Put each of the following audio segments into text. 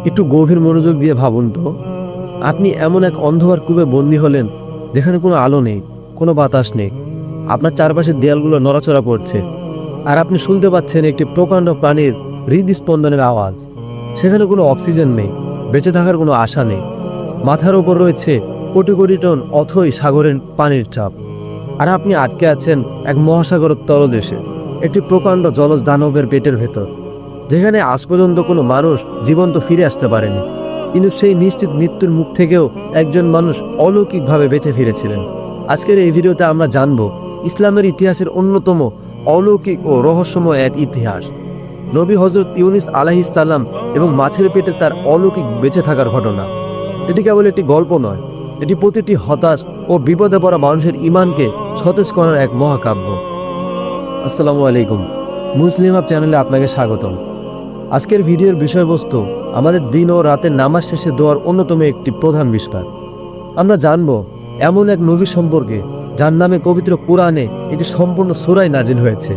একটু গভীর মনোযোগ দিয়ে ভাবুন তো, আপনি এমন এক অন্ধকার কূপে বন্দী হলেন যেখানে কোনো আলো নেই, কোনো বাতাস নেই। আপনার চারপাশের দেয়ালগুলো নড়াচড়া করছে, আর আপনি শুনতে পাচ্ছেন একটি প্রকাণ্ড প্রাণীর হৃদস্পন্দনের আওয়াজ। সেখানে কোনো অক্সিজেন নেই, বেঁচে থাকার কোনো আশা নেই। মাথার উপর রয়েছে কোটি কোটি টন অথই সাগরের পানির চাপ, আর আপনি আটকে আছেন এক মহাসাগরের তলদেশে, একটি প্রকাণ্ড জলজ দানবের পেটের ভেতর, যেখানে আজ পর্যন্ত কোনো মানুষ জীবন্ত ফিরে আসতে পারেনি। কিন্তু সেই নিশ্চিত মৃত্যুর মুখ থেকেও একজন মানুষ অলৌকিকভাবে বেঁচে ফিরেছিলেন। আজকের এই ভিডিওতে আমরা জানব ইসলামের ইতিহাসের অন্যতম অলৌকিক ও রহস্যময় এক ইতিহাস, নবী হযরত ইউনুস আলাইহিস সালাম এবং মাছের পেটে তার অলৌকিক বেঁচে থাকার ঘটনা। এটি কেবল একটি গল্প নয়, এটি প্রতিটি হতাশ ও বিপদে পড়া মানুষের ঈমানকে সতেজ করার এক মহাকাব্য। আসসালামু আলাইকুম, মুসলিম হাব চ্যানেলে আপনাকে স্বাগতম। আজকের ভিডিওর বিষয়বস্তু আমাদের দিন ও রাতের নামাজ শেষে দোয়ার অন্যতম একটি প্রধান বিষয়। আমরা জানব এমন এক নবী সম্পর্কে যার নামে পবিত্র কুরআনে এটি সম্পূর্ণ সূরায় নাজিল হয়েছে।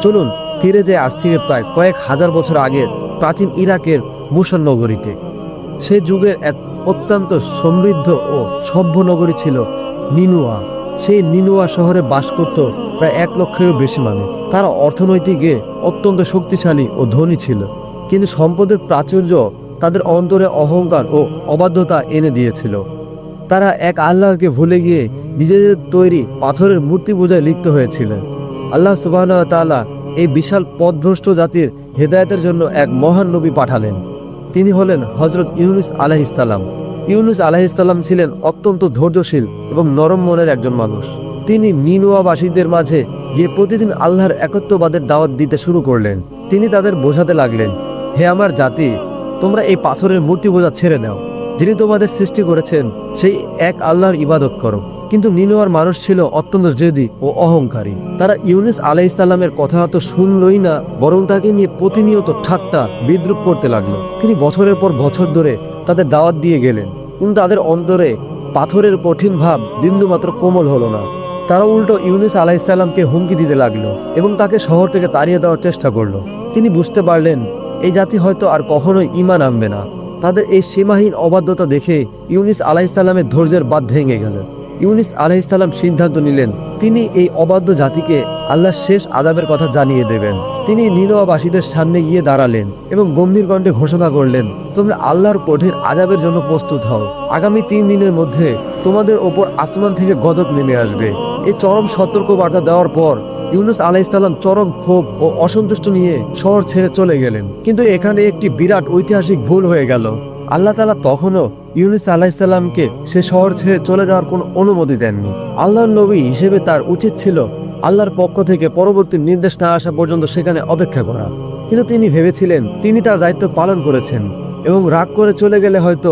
চলুন ফিরে যায় আজ থেকে প্রায় কয়েক হাজার বছর আগের প্রাচীন ইরাকের মুসল নগরীতে। সে যুগের এক অত্যন্ত সমৃদ্ধ ও সভ্য নগরী ছিল নিনুয়া। সেই নিনুয়া শহরে বাস করত প্রায় 1 লক্ষেরও বেশি মানুষ। তারা অর্থনৈতিকে অত্যন্ত শক্তিশালী ও ধনী ছিল, কিন্তু সম্পদের প্রাচুর্য তাদের অন্তরে অহংকার ও অবাধ্যতা এনে দিয়েছিল। তারা এক আল্লাহকে ভুলে গিয়ে নিজেদের তৈরি পাথরের মূর্তি পূজায় লিপ্ত হয়েছিলেন। আল্লাহ সুবহানাহু ওয়া তাআলা এই বিশাল পথভ্রষ্ট জাতির হেদায়েতের জন্য এক মহান নবী পাঠালেন। তিনি হলেন হযরত ইউনুস আলাইহিস সালাম। ইউনুস আলাইহিস সালাম ছিলেন অত্যন্ত ধৈর্যশীল এবং নরম মনের একজন মানুষ। তিনি নিনুয়াবাসীদের মাঝে গিয়ে প্রতিদিন আল্লাহর একত্ববাদের দাওয়াত দিতে শুরু করলেন। তিনি তাদের বোঝাতে লাগলেন, হে আমার জাতি, তোমরা এই পাথরের মূর্তি পূজা ছেড়ে দাও। যিনি তোমাদের সৃষ্টি করেছেন সেই এক আল্লাহর ইবাদত করো। কিন্তু নিনুয়ার মানুষ ছিল অত্যন্ত জেদি ও অহংকারী। তারা ইউনুস আলাইহিস সালামের কথা তো শুনলই না, বরং তাকে নিয়ে প্রতিনিয়ত ঠাট্টা বিদ্রুপ করতে লাগলো। তিনি বছরের পর বছর ধরে তাদের দাওয়াত দিয়ে গেলেন, কিন্তু তাদের অন্তরে পাথরের কঠিন ভাব বিন্দুমাত্র কোমল হলো না। তারা উল্টো ইউনুস আলাইহিস সালামকে হুমকি দিতে লাগলো এবং তাকে শহর থেকে তাড়িয়ে দেওয়ার চেষ্টা করলো। তিনি বুঝতে পারলেন এই জাতি হয়তো আর কখনোই ঈমান আনবে না। তাদের এই সীমাহীন অবাধ্যতা দেখে ইউনুস আলাইহিস সালামের ধৈর্যের বাঁধ ভেঙে গেল। ইউনুস আলাইহিস সালাম সিদ্ধান্ত নিলেন তিনি এই অবাধ্য জাতিকে আল্লাহর শেষ আযাবের কথা জানিয়ে দেবেন। তিনি নিনুয়াবাসীদের সামনে গিয়ে দাঁড়ালেন এবং গম্ভীর কণ্ঠে ঘোষণা করলেন, তোমরা আল্লাহর কঠিন আযাবের জন্য প্রস্তুত হও। আগামী 3 দিনের মধ্যে তোমাদের ওপর আসমান থেকে গজব নেমে আসবে। এই চরম সতর্ক বার্তা দেওয়ার পর ইউনুস আলাইহিস সালাম চরম ক্ষোভ ও অসন্তুষ্ট নিয়ে শহর ছেড়ে চলে গেলেন। কিন্তু এখানে একটি বিরাট ঐতিহাসিক ভুল হয়ে গেল। আল্লাহ তাআলা তখনও ইউনুস আলাইহিস সালামকে সে শহর ছেড়ে চলে যাওয়ার কোনো অনুমতি দেননি। আল্লাহর নবী হিসেবে তার উচিত ছিল আল্লাহর পক্ষ থেকে পরবর্তী নির্দেশ না আসা পর্যন্ত সেখানে অপেক্ষা করা। কিন্তু তিনি ভেবেছিলেন তিনি তার দায়িত্ব পালন করেছেন এবং রাগ করে চলে গেলে হয়তো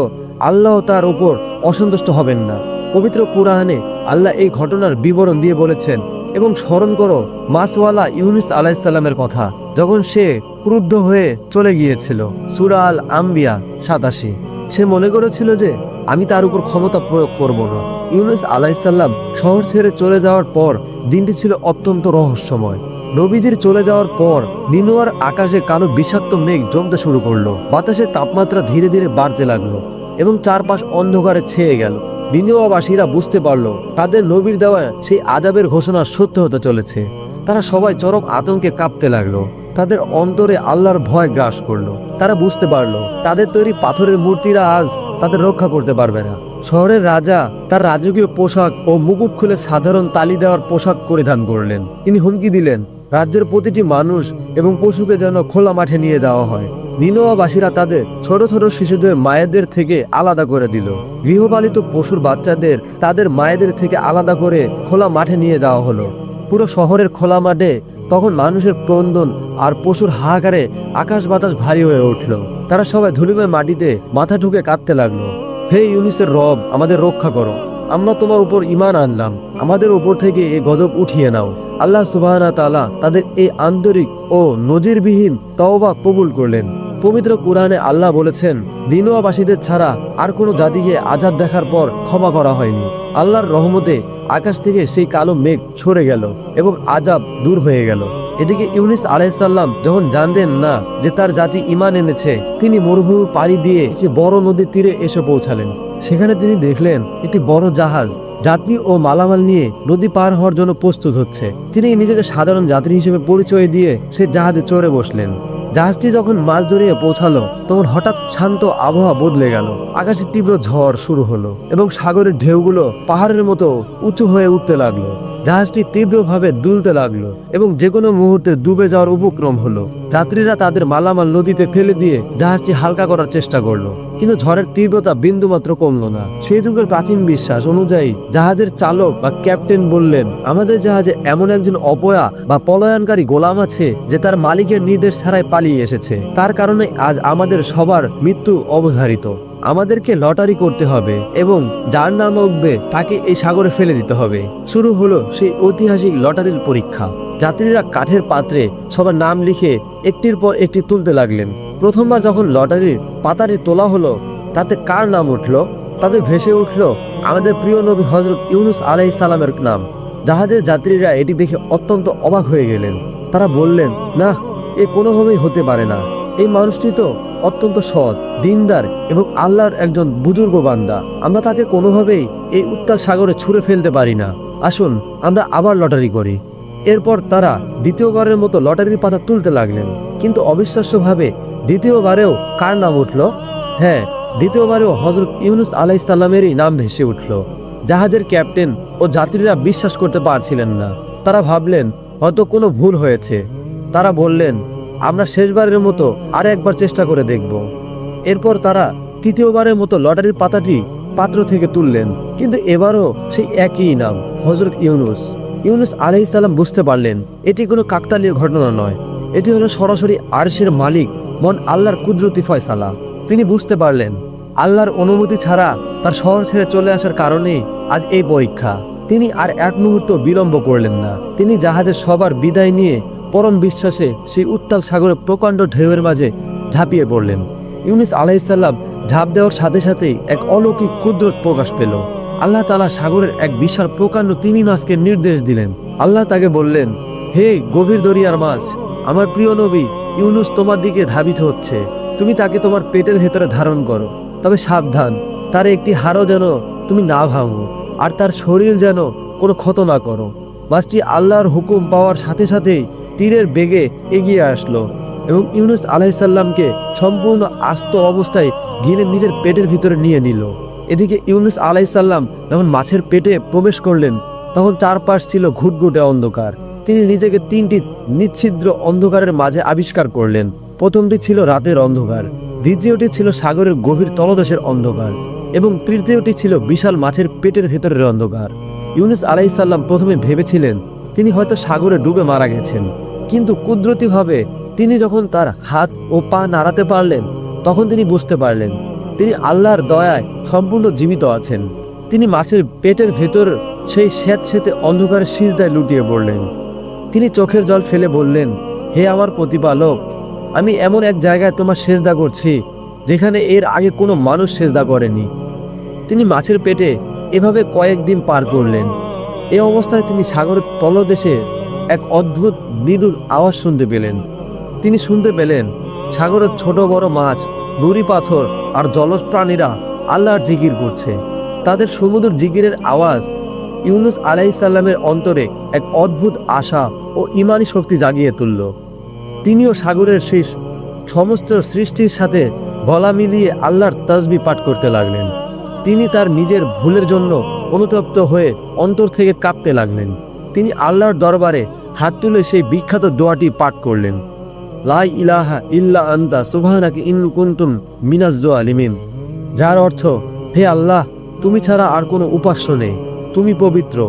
আল্লাহ তার উপর অসন্তুষ্ট হবেন না। পবিত্র কুরআনে আল্লাহ এই ঘটনার বিবরণ দিয়ে বলেছেন, এবং স্মরণ করো মাছওয়ালা ইউনুস আলাইহিস সালামের কথা, যখন সে ক্রুদ্ধ হয়ে চলে গিয়েছিল। সূরা আল আম্বিয়া 87। সে মনে করেছিল যে আমি তার উপর ক্ষমতা প্রয়োগ করব না। ইউনুস আলাইহিস সালাম শহর ছেড়ে চলে যাওয়ার পর দিনটি ছিল অত্যন্ত রহস্যময়। নবীজির চলে যাওয়ার পর নিনুয়ার আকাশে কালো বিষাক্ত মেঘ জমতে শুরু করলো। বাতাসের তাপমাত্রা ধীরে ধীরে বাড়তে লাগলো এবং চারপাশ অন্ধকারে ছেয়ে গেল। নিনুয়াবাসীরা বুঝতে পারল তাদের নবীর দেওয়া সেই আযাবের ঘোষণা সত্য হতে চলেছে। তারা সবাই চরম আতঙ্কে কাঁপতে লাগলো। তাদের অন্তরে আল্লাহর ভয় গ্রাস করলো। তারা বুঝতে পারলো তাদের তৈরি পাথরের মূর্তিরা আজ তাদের রক্ষা করতে পারবে না। শহরের রাজা তার রাজকীয় পোশাক ও মুকুট খুলে সাধারণ তালি দেওয়ার পোশাক পরিধান করলেন। তিনি হুমকি দিলেন রাজ্যের প্রতিটি মানুষ এবং পশুকে যেন খোলা মাঠে নিয়ে যাওয়া হয়। নিনুয়াবাসীরা তাদের ছোট ছোট শিশুদের মায়েদের থেকে আলাদা করে দিল। গৃহপালিত পশুর বাচ্চাদের তাদের মায়েদের থেকে আলাদা করে খোলা মাঠে নিয়ে যাওয়া হলো। পুরো শহরের খোলা মাঠে তখন মানুষের ক্রন্দন আর পশুর হাহাকারে আকাশ বাতাস ভারী হয়ে উঠল। তারা সবাই ধুলিময় মাটিতে মাথা ঠুকে কাঁদতে লাগলো, হে ইউনুসের রব, আমাদের রক্ষা করো। আমরা তোমার উপর ঈমান আনলাম, আমাদের উপর থেকে এই গজব উঠিয়ে নাও। আল্লাহ সুবহানাহু ওয়া তাআলা তাদের এই আন্তরিক ও নজিরবিহীন তওবা কবুল করলেন। পবিত্র কুরআনে আল্লাহ বলেছেন, নিনুয়াবাসীদের ছাড়া আর কোনো জাতিকে আযাব দেখার পর ক্ষমা করা হয়নি। আল্লাহর রহমতে আকাশ থেকে সেই কালো মেঘ সরে গেল এবং আযাব দূর হয়ে গেল। এদিকে ইউনুস আলাইহিসসালাম যখন জানতেন না যে তার জাতি ঈমান এনেছে, তিনি মরুভূমি পাড়ি দিয়ে একটি বড় নদীর তীরে এসে পৌঁছালেন। সেখানে তিনি দেখলেন একটি বড় জাহাজ যাত্রী ও মালামাল নিয়ে নদী পার হওয়ার জন্য প্রস্তুত হচ্ছে। তিনি নিজেকে সাধারণ যাত্রী হিসেবে পরিচয় দিয়ে সেই জাহাজে চড়ে বসলেন। জাহাজটি যখন মাছ ধরিয়ে পৌঁছালো তখন হঠাৎ শান্ত আবহাওয়া বদলে গেল। আকাশে তীব্র ঝড় শুরু হলো এবং সাগরের ঢেউগুলো পাহাড়ের মতো উঁচু হয়ে উঠতে লাগলো। জাহাজটি তীব্রভাবে দুলতে লাগলো এবং যে কোনো মুহূর্তে ডুবে যাওয়ার উপক্রম হলো। যাত্রীরা তাদের মালামাল নদীতে ফেলে দিয়ে জাহাজটি হালকা করার চেষ্টা করলো, কিন্তু ঝড়ের তীব্রতা বিন্দুমাত্র কমলো না। সেই যুগের প্রাচীন বিশ্বাস অনুযায়ী জাহাজের চালক বা ক্যাপ্টেন বললেন, আমাদের জাহাজে এমন একজন অপয়া বা পলায়নকারী গোলাম আছে যে তার মালিকের নির্দেশ ছাড়াই পালিয়ে এসেছে। তার কারণে আজ আমাদের সবার মৃত্যু অবধারিত। আমাদেরকে লটারি করতে হবে এবং যার নাম উঠবে তাকে এই সাগরে ফেলে দিতে হবে। শুরু হলো সেই ঐতিহাসিক লটারির পরীক্ষা। যাত্রীরা কাঠের পাত্রে সবার নাম লিখে একটির পর একটি তুলতে লাগলেন। প্রথমবার যখন লটারির পাতাটি তোলা হলো, তাতে কার নাম উঠলো? তাতে ভেসে উঠলো আমাদের প্রিয় নবী হযরত ইউনুস আলাইহিস সালামের নাম। জাহাজের যাত্রীরা এটি দেখে অত্যন্ত অবাক হয়ে গেলেন। তারা বললেন, না, এ কোনোভাবেই হতে পারে না। এই মানুষটি তো অত্যন্ত সৎ, দিনদার এবং আল্লাহর একজন বুজুর্গ বান্দা। আমরা তাকে কোনোভাবেই এই উত্তাল সাগরে ছুঁড়ে ফেলতে পারি না। আসুন আমরা আবার লটারি করি। এরপর তারা দ্বিতীয়বারের মতো লটারির পাতা তুলতে লাগলেন, কিন্তু অবিশ্বাস্যভাবে দ্বিতীয়বারেও কার নাম উঠল? হ্যাঁ, দ্বিতীয়বারেও হযরত ইউনুস আলাইহিস সালামেরই নাম ভেসে উঠল। জাহাজের ক্যাপ্টেন ও যাত্রীরা বিশ্বাস করতে পারছিলেন না। তারা ভাবলেন হয়তো কোনো ভুল হয়েছে। তারা বললেন, আমরা শেষবারের মতো আর একবার চেষ্টা করে দেখব। এরপর তারা তৃতীয়বারের মতো লটারির পাতাটি পাত্র থেকে তুললেন, কিন্তু এবারও সেই একই নাম, হযরত ইউনুস। ইউনুস আলাইহিস সালাম বুঝতে পারলেন এটি কোনো কাকতালীয় ঘটনা নয়, এটি হলো সরাসরি আরশের মালিক মন আল্লাহর কুদরতি ফয়সালা। তিনি বুঝতে পারলেন আল্লাহর অনুমতি ছাড়া তার শহর ছেড়ে চলে আসার কারণেই আজ এই পরীক্ষা। তিনি আর এক মুহূর্ত বিলম্ব করলেন না। তিনি জাহাজের সবার বিদায় নিয়ে পরম বিশ্বাসে সেই উত্তাল সাগরের প্রকাণ্ড ঢেউয়ের মাঝে ঝাঁপিয়ে পড়লেন। ইউনুস আলাইহিস সালাম ঝাঁপ দেওয়ার সাথে সাথেই এক অলৌকিক কুদরত প্রকাশ পেল। আল্লাহ তাআলা সাগরের এক বিশাল প্রকাণ্ড তিমি মাছকে নির্দেশ দিলেন। আল্লাহ তাকে বললেন, হে গভীর দরিয়ার মাছ, আমার প্রিয় নবী ইউনুস তোমার দিকে ধাবিত হচ্ছে। তুমি তাকে তোমার পেটের ভেতরে ধারণ করো, তবে সাবধান, তার একটি হাড়ও যেন তুমি না ভাঙো, আর তার শরীর যেন কোনো ক্ষত না করো। মাছটি আল্লাহর হুকুম পাওয়ার সাথে সাথেই তীরের বেগে এগিয়ে আসলো এবং ইউনুস আলাইহিস সালামকে সম্পূর্ণ আস্ত অবস্থায় ঘিরে নিজের পেটের ভিতরে নিয়ে নিল। এদিকে ইউনুস আলাইহিস সালাম যখন মাছের পেটে প্রবেশ করলেন, তখন চারপাশ ছিল ঘুটঘুটে অন্ধকার। তিনি নিজেকে তিনটি নিচ্ছিদ্র অন্ধকারের মাঝে আবিষ্কার করলেন। প্রথমটি ছিল রাতের অন্ধকার, দ্বিতীয়টি ছিল সাগরের গভীর তলদেশের অন্ধকার এবং তৃতীয়টি ছিল বিশাল মাছের পেটের ভেতরের অন্ধকার। ইউনুস আলাইহিস সালাম প্রথমে ভেবেছিলেন তিনি হয়তো সাগরে ডুবে মারা গেছেন, কিন্তু কুদরতিভাবে তিনি যখন তার হাত ও পা নাড়াতে পারলেন, তখন তিনি বুঝতে পারলেন তিনি আল্লাহর দয়ায় সম্পূর্ণ জীবিত আছেন। তিনি মাছের পেটের ভেতর সেই স্যাঁতসেঁতে অন্ধকারের সিজদায় লুটিয়ে পড়লেন। তিনি চোখের জল ফেলে বললেন, হে আমার প্রতিপালক, আমি এমন এক জায়গায় তোমার সেজদা করছি যেখানে এর আগে কোনো মানুষ সেজদা করেনি। তিনি মাছের পেটে এভাবে কয়েকদিন পার করলেন। এই অবস্থায় তিনি সাগরের তলদেশে এক অদ্ভুত মৃদুর আওয়াজ শুনতে পেলেন। তিনি শুনতে পেলেন সাগরের ছোট বড় মাছ, নুড়ি পাথর আর জলজ প্রাণীরা আল্লাহর জিকির করছে। তাদের সমুদ্র জিকিরের আওয়াজ ইউনুস আলাইহিস সালামের অন্তরে এক অদ্ভুত আশা ও ঈমানি শক্তি জাগিয়ে তুলল। তিনিও সাগরের সেই সমস্ত সৃষ্টির সাথে গলা মিলিয়ে আল্লাহর তাসবিহ পাঠ করতে লাগলেন। তিনি তার নিজের ভুলের জন্য অনুতপ্ত হয়ে অন্তর থেকে কাঁপতে লাগলেন। তিনি আল্লাহর দরবারে হাত তুলে সেই বিখ্যাত দোয়াটি পাঠ করলেন, লা ইলাহা ইল্লা আনতা সুবহানাকা ইন্নী কুনতু মিনাজ জালিমিন, যার অর্থ, হে আল্লাহ, তুমি ছাড়া আর কোনো উপাস্য নেই, তুমি পবিত্র।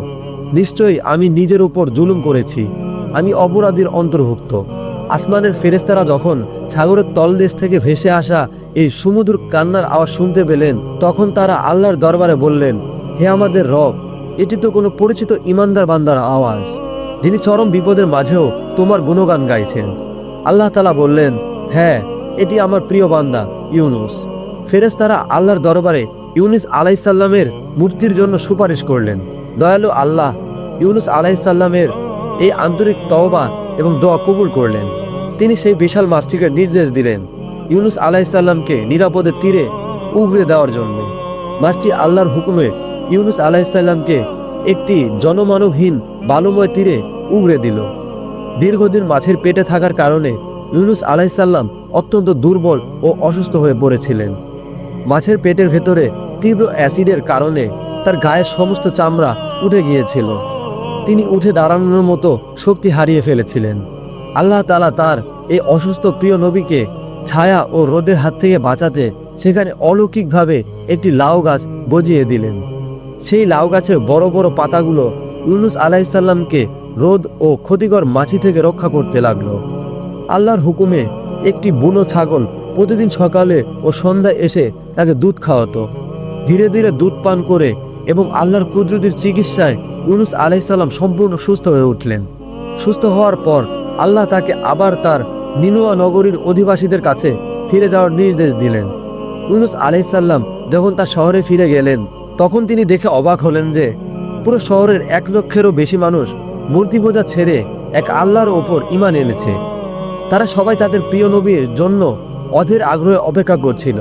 নিশ্চয়ই আমি নিজের উপর জুলুম করেছি, আমি অপরাধীর অন্তর্ভুক্ত। আসমানের ফেরেশতারা যখন সাগরের তলদেশ থেকে ভেসে আসা এই সমুদ্র কান্নার আওয়াজ শুনতে পেলেন, তখন তারা আল্লাহর দরবারে বললেন, হে আমাদের রব, এটি তো কোনো পরিচিত ইমানদার বান্দার আওয়াজ, যিনি চরম বিপদের মাঝেও তোমার গুণগান গাইছেন। আল্লাহ তাআলা বললেন, হ্যাঁ, এটি আমার প্রিয় বান্দা ইউনুস। ফেরেশতারা আল্লাহর দরবারে ইউনুস আলাইহিস সালামের মুক্তির জন্য সুপারিশ করলেন। দয়ালু আল্লাহ ইউনুস আলাইহিস সালামের এই আন্তরিক তওবা এবং দোয়া কবুল করলেন। তিনি সেই বিশাল মাছটিকে নির্দেশ দিলেন ইউনুস আলাইসাল্লামকে নিরাপদে তীরে উগড়ে দেওয়ার জন্য। মাছটি আল্লাহর হুকুমে ইউনুস আলাইসাল্লামকে একটি জনমানবহীন বালুময় তীরে উগড়ে দিল। দীর্ঘদিন মাছের পেটে থাকার কারণে ইউনুস আলাইসাল্লাম অত্যন্ত দুর্বল ও অসুস্থ হয়ে পড়েছিলেন। মাছের পেটের ভেতরে তীব্র অ্যাসিডের কারণে তার গায়ের সমস্ত চামড়া উঠে গিয়েছিল। তিনি উঠে দাঁড়ানোর মতো শক্তি হারিয়ে ফেলেছিলেন। আল্লাহ তাআলা তার এই অসুস্থ প্রিয় নবীকে ছায়া ও রোদের হাত থেকে বাঁচাতে সেখানে অলৌকিকভাবে একটি লাউ গাছ বজিয়ে দিলেন। সেই লাউ গাছের বড় বড় পাতাগুলো ইউনুস আলাইসাল্লামকে রোদ ও ক্ষতিকর মাছি থেকে রক্ষা করতে লাগলো। আল্লাহর হুকুমে একটি বুনো ছাগল প্রতিদিন সকালে ও সন্ধ্যায় এসে তাকে দুধ খাওয়াতো। ধীরে ধীরে দুধ পান করে এবং আল্লাহর কুদরতির চিকিৎসায় ইউনুস আলাইসাল্লাম সম্পূর্ণ সুস্থ হয়ে উঠলেন। সুস্থ হওয়ার পর আল্লাহ তাকে আবার তার নিনুয়া নগরীর অধিবাসীদের কাছে ফিরে যাওয়ার নির্দেশ দিলেন। ইউনুস আলাইসাল্লাম যখন তার শহরে ফিরে গেলেন তখন তিনি দেখে অবাক হলেন যে পুরো শহরের 1 লক্ষেরও বেশি মানুষ মূর্তি পূজা ছেড়ে এক আল্লাহর ওপর ঈমান এনেছে। তারা সবাই তাদের প্রিয় নবীর জন্য অধীর আগ্রহে অপেক্ষা করছিল।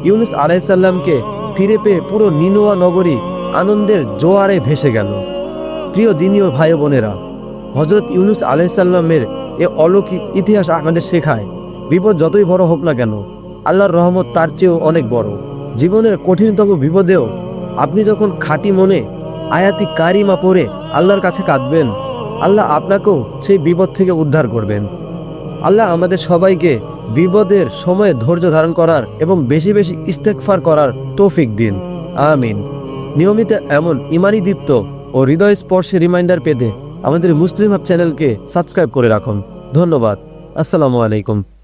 ইউনুস আলাইসাল্লামকে ফিরে পেয়ে পুরো নিনুয়া নগরী আনন্দের জোয়ারে ভেসে গেল। প্রিয় দিনী ও ভাই বোনেরা, হযরত ইউনুস আলাইসাল্লামের এ অলৌকিক ইতিহাস আমাদের শেখায় বিপদ যতই বড় হোক না কেন আল্লাহর রহমত তার চেয়েও অনেক বড়। জীবনের কঠিনতম বিপদেও আপনি যখন খাঁটি মনে আয়াতি কারিমা পড়ে আল্লাহর কাছে কাঁদবেন, আল্লাহ আপনাকেও সেই বিপদ থেকে উদ্ধার করবেন। আল্লাহ আমাদের সবাইকে বিপদের সময়ে ধৈর্য ধারণ করার এবং বেশি বেশি ইস্তেগফার করার তৌফিক দিন, আমিন। নিয়মিত এমন ইমানি দীপ্ত ও হৃদয় স্পর্শে রিমাইন্ডার পেতে আমাদের মুসলিম হাব চ্যানেলকে সাবস্ক্রাইব করে রাখুন। ধন্যবাদ। আসসালামু আলাইকুম।